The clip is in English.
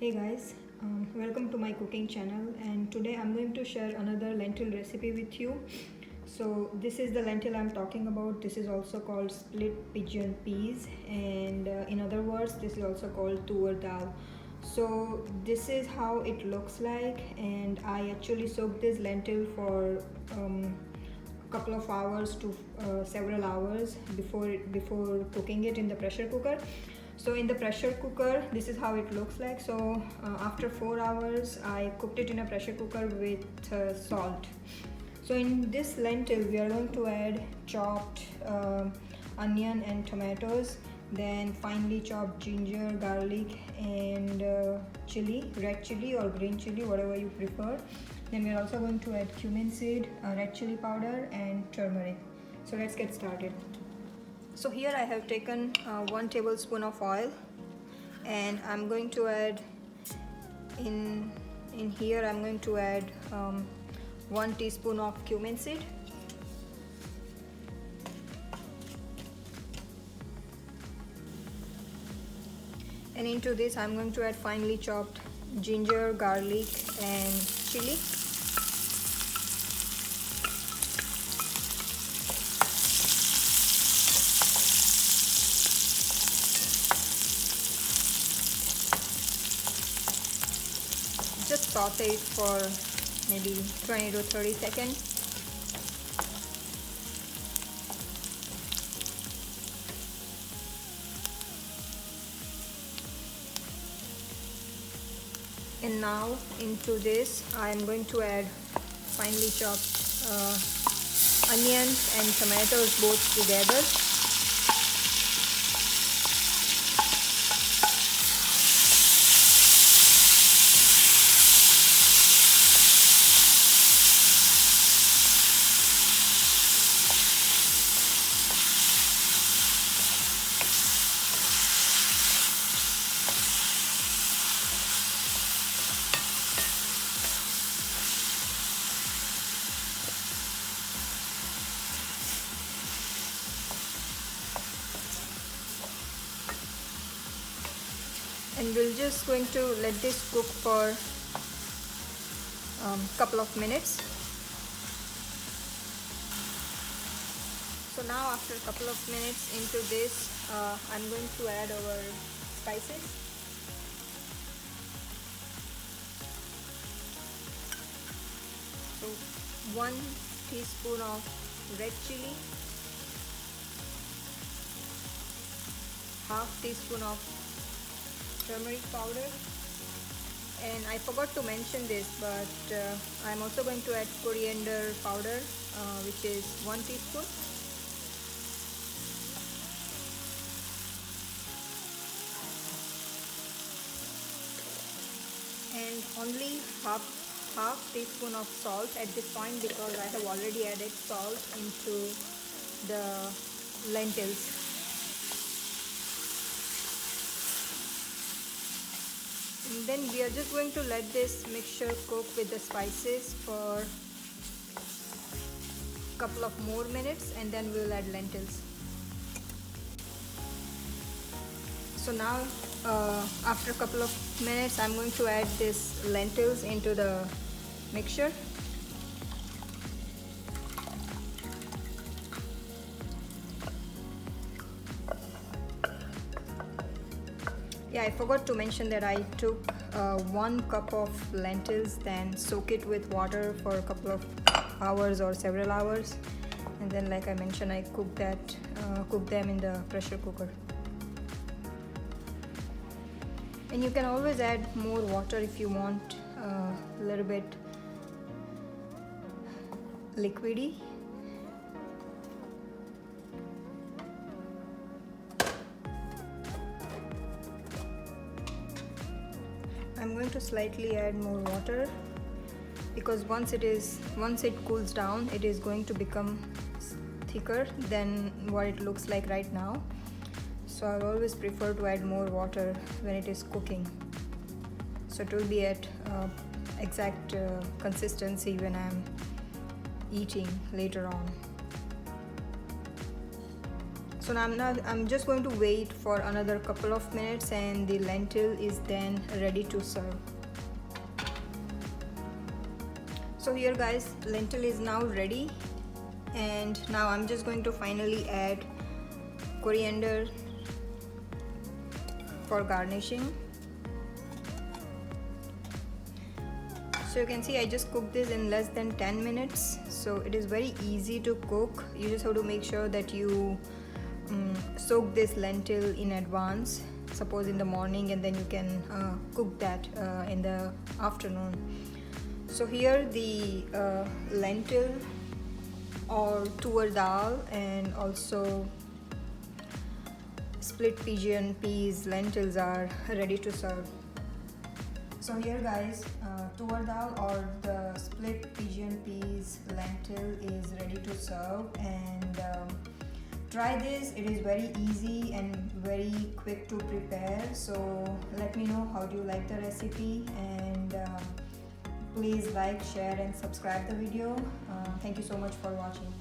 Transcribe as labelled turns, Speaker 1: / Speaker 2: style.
Speaker 1: Hey guys, welcome to my cooking channel, and today I'm going to share another lentil recipe with you. So this is the lentil I'm talking about. This is also called split pigeon peas, and in other words this is also called Toor Dal. So this is how it looks like, and I actually soaked this lentil for couple of hours to several hours before cooking it in the pressure cooker. So in the pressure cooker, this is how it looks like. So after 4 hours, I cooked it in a pressure cooker with salt. So in this lentil, we are going to add chopped onion and tomatoes, then finely chopped ginger, garlic, and chili, red chili or green chili, whatever you prefer. Then we are also going to add cumin seed, red chili powder, and turmeric. So let's get started. So here I have taken 1 tablespoon of oil, and I'm going to add in here I'm going to add 1 teaspoon of cumin seed, and into this I'm going to add finely chopped ginger, garlic, and chili. Just saute it for maybe 20 to 30 seconds. And now into this I am going to add finely chopped onions and tomatoes both together. And we're just going to let this cook for couple of minutes. So now after a couple of minutes into this, I'm going to add our spices. So 1 teaspoon of red chili, half teaspoon of turmeric powder, and I forgot to mention this, but I'm also going to add coriander powder, which is 1 teaspoon. And only half teaspoon of salt at this point, because I have already added salt into the lentils. And then we are just going to let this mixture cook with the spices for a couple of more minutes, and then we'll add lentils. So now after a couple of minutes, I'm going to add this lentils into the mixture. Yeah, I forgot to mention that I took 1 cup of lentils, then soak it with water for a couple of hours or several hours, and then, like I mentioned, I cook them in the pressure cooker. And you can always add more water if you want a little bit liquidy. I'm going to slightly add more water, because once it cools down, it is going to become thicker than what it looks like right now. So I always prefer to add more water when it is cooking, so it will be at exact consistency when I'm eating later on. So now I'm just going to wait for another couple of minutes and the lentil is then ready to serve. So here guys, lentil is now ready, and now I'm just going to finally add coriander for garnishing. So you can see I just cooked this in less than 10 minutes. So it is very easy to cook. You just have to make sure that you soak this lentil in advance, suppose in the morning, and then you can cook that in the afternoon. So here the lentil or Toor Dal and also split pigeon peas lentils are ready to serve. So here guys, Toor Dal or the split pigeon peas lentil is ready to serve, and try this. It is very easy and very quick to prepare. So let me know how do you like the recipe, and please like, share and subscribe the video. Thank you so much for watching.